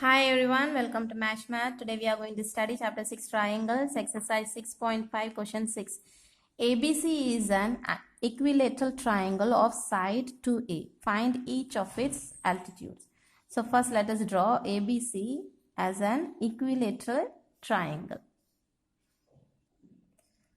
Hi everyone, welcome to Mash Math. Today we are going to study chapter 6 triangles, exercise 6.5, question 6. ABC is an equilateral triangle of side 2A. Find each of its altitudes. So first let us draw ABC as an equilateral triangle.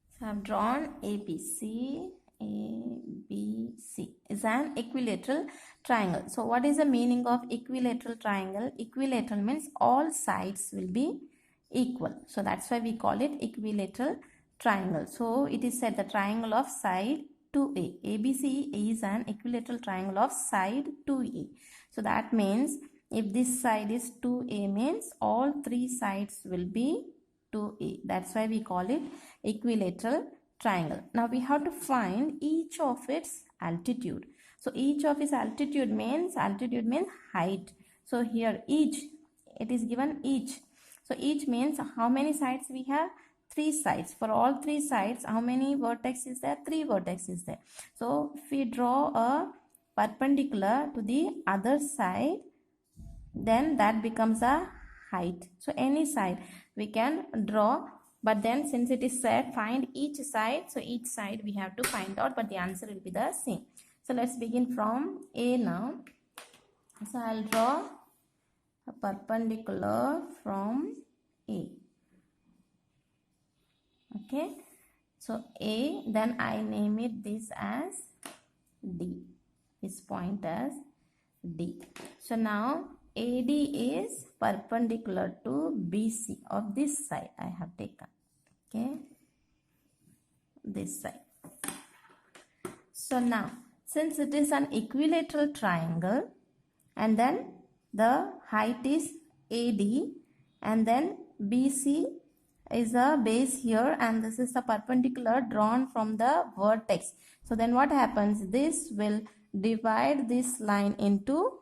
So I have drawn ABC. ABC is an equilateral triangle. So what is the meaning of equilateral triangle? Equilateral means all sides will be equal. So that's why we call it equilateral triangle. So it is said the triangle of side 2A. ABC is an equilateral triangle of side 2A. So that means if this side is 2A means all three sides will be 2A. That's why we call it equilateral triangle. Now we have to find each of its altitude. So each of its altitude means height. So here each, it is given each. So each means how many sides we have? 3 sides. For all 3 sides, how many vertex is there? 3 vertex is there. So if we draw a perpendicular to the other side, then that becomes a height. So any side we can draw, but then since it is said find each side, so each side we have to find out, but the answer will be the same. So let's begin from A now. So I'll draw a perpendicular from A. Okay, so A, then I name it this as D, this point as D. So now AD is perpendicular to BC of this side I have taken. Okay, this side. So now since it is an equilateral triangle and then the height is AD and then BC is a base here and this is the perpendicular drawn from the vertex. So then what happens? This will divide this line into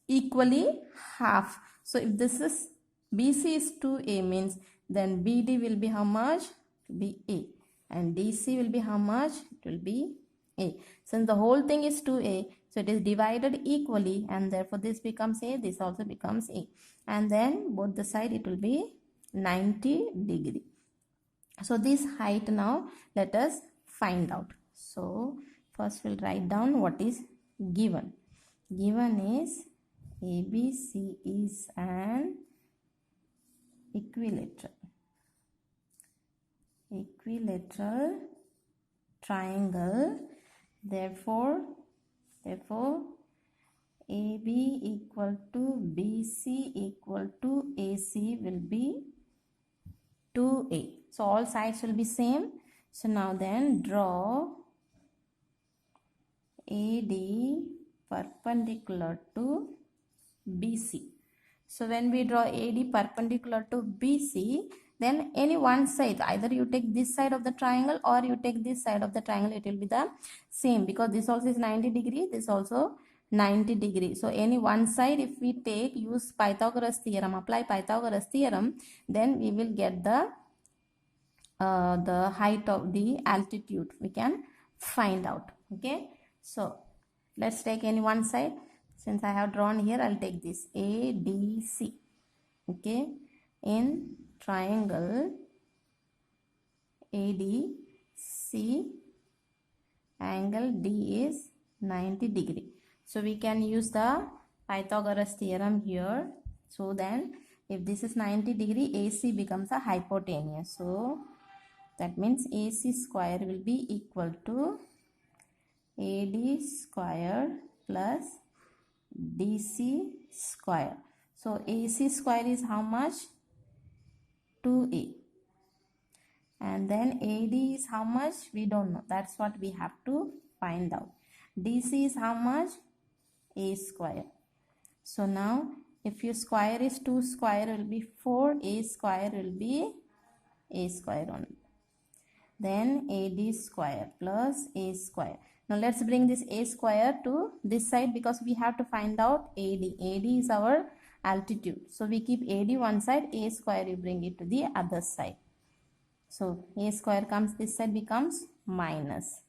equally half. So if this is BC is 2A means then BD will be how much? It will be A. And DC will be how much? It will be A. Since the whole thing is 2A, so it is divided equally and therefore this becomes A, this also becomes A. And then both the side it will be 90 degree. So this height now let us find out. So first we'll write down what is given. Given is ABC is an equilateral triangle. Therefore AB equal to BC equal to AC will be 2A. So all sides will be same. So now then draw AD perpendicular to BC. So when we draw AD perpendicular to BC, then any one side, either you take this side of the triangle or you take this side of the triangle, it will be the same because this also is 90 degree, this also 90 degree. So any one side if we take, use Pythagoras theorem, apply Pythagoras theorem, then we will get the height of the altitude we can find out. Okay, so let's take any one side. Since I have drawn here, I'll take this ADC. Okay, in triangle ADC, angle D is 90 degree. So we can use the Pythagoras theorem here. So then if this is 90 degree, AC becomes a hypotenuse. So that means AC square will be equal to AD square plus DC square. So AC square is how much? 2A. And then AD is how much? We don't know. That's what we have to find out. DC is how much? A square. So now if your square is 2 square will be 4, A square will be A square only. Then AD square plus A square. Now let's bring this A square to this side because we have to find out AD. AD is our altitude. So we keep AD one side, A square you bring it to the other side. So A square comes this side, becomes minus.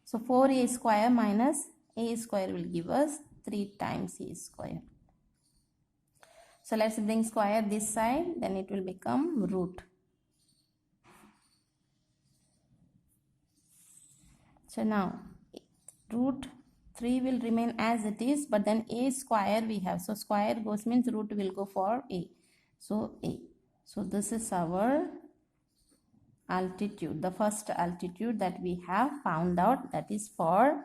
So 4A square minus A square will give us 3 times a square. So let's bring square this side, then it will become root. So now root 3 will remain as it is, but then a square we have. So square goes means root will go for a. So a. So this is our altitude, the first altitude that we have found out, that is for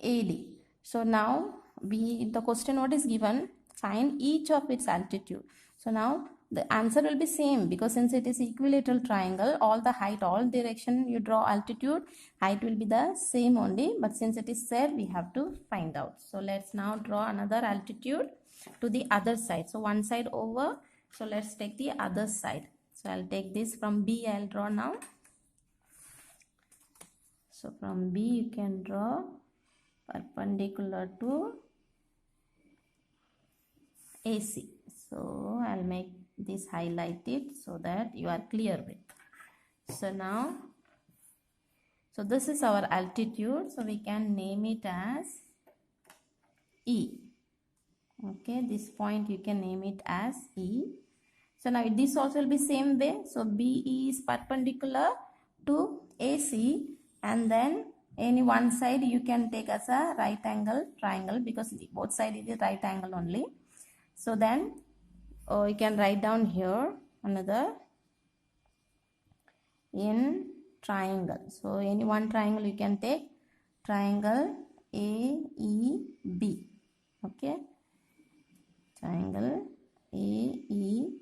AD. So now the question what is given, find each of its altitude. So now the answer will be same, because since it is equilateral triangle, all the height, all direction you draw altitude, height will be the same only, but since it is said, we have to find out. So let's now draw another altitude to the other side. So one side over, so let's take the other side. So I'll take this from B, I'll draw now. So from B you can draw perpendicular to AC. So I'll make this highlighted so that you are clear with. So now, so this is our altitude, so we can name it as E. Okay, this point you can name it as E. So now this also will be same way. So BE is perpendicular to AC, and then any one side you can take as a right angle triangle, because both sides is right angle only. So then you can write down here another in triangle. So any one triangle you can take, triangle AEB. Okay, triangle AEB,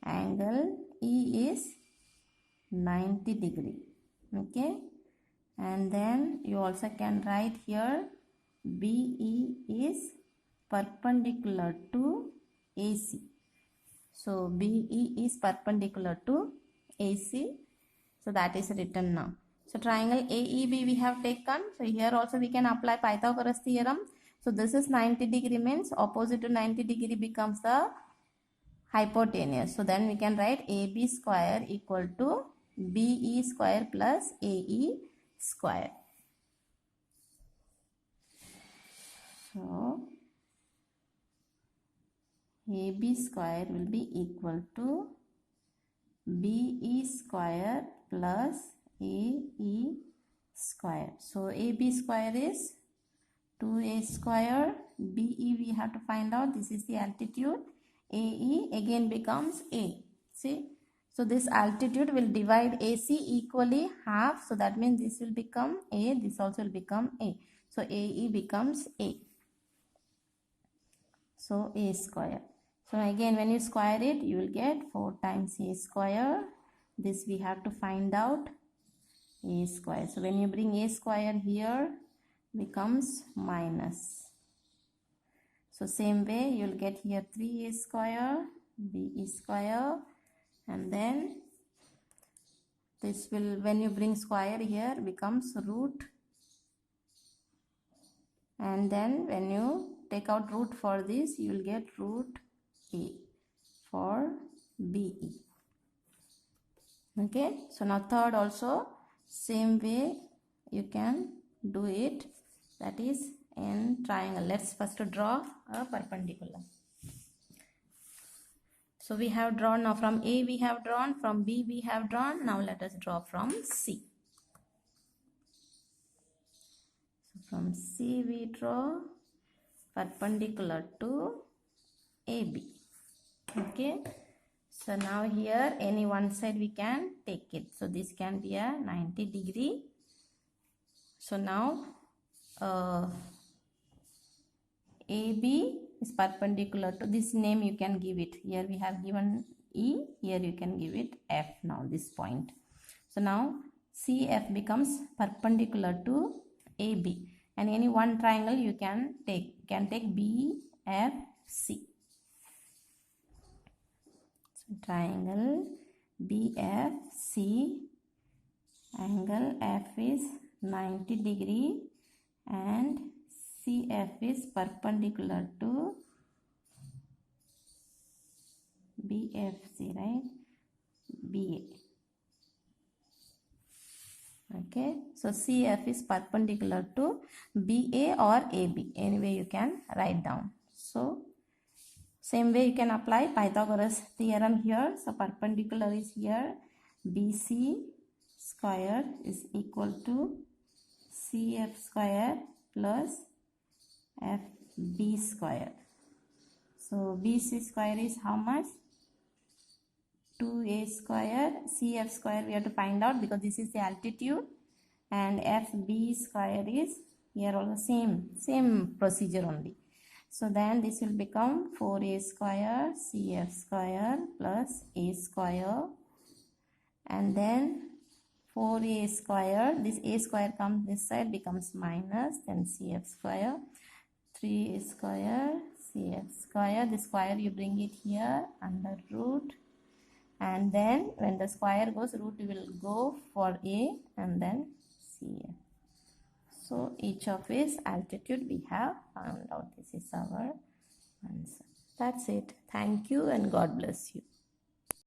angle E is 90 degree. Okay, and then you also can write here BE is perpendicular to AC. So BE is perpendicular to AC. So that is written now. So triangle AEB we have taken. So here also we can apply Pythagoras theorem. So this is 90 degree, means opposite to 90 degree becomes the hypotenuse. So then we can write AB square equal to BE square plus AE square. So AB square will be equal to BE square plus AE square. So AB square is 2A square, BE we have to find out, this is the altitude, AE again becomes A. See, so this altitude will divide AC equally half, so that means this will become A, this also will become A. So AE becomes A. So A square. So again when you square it, you will get 4 times A square. This we have to find out, A square. So when you bring A square here, becomes minus. So same way you will get here 3A square, BE square, and then this will, when you bring square here, becomes root, and then when you take out root for this, you will get root A for BE. Okay, so now third also same way you can do it, that is in triangle. Let's first draw a perpendicular. So we have drawn, now from A we have drawn, from B we have drawn, now let us draw from C. So from C we draw perpendicular to AB. Okay, so now here any one side we can take it. So this can be a 90 degree. So now AB is perpendicular to, this name you can give it. Here we have given E, here you can give it F now, this point. So now CF becomes perpendicular to AB, and any one triangle you can take. You can take BFC. So triangle BFC, angle F is 90 degree and CF is perpendicular to BFC, right? BA. Okay, so CF is perpendicular to BA or AB. Anyway, you can write down. So same way you can apply Pythagoras theorem here. So perpendicular is here. BC square is equal to CF square plus FB square. So BC square is how much? 2A square. CF square we have to find out because this is the altitude. And FB square is here also same procedure only. So then this will become 4A square CF square plus A square, and then 4A square, this A square comes this side, becomes minus, then CF square, 3A square CF square, the square you bring it here under root, and then when the square goes, root will go for A and then CF. So each of its altitude we have found out. This is our answer. That's it. Thank you and God bless you.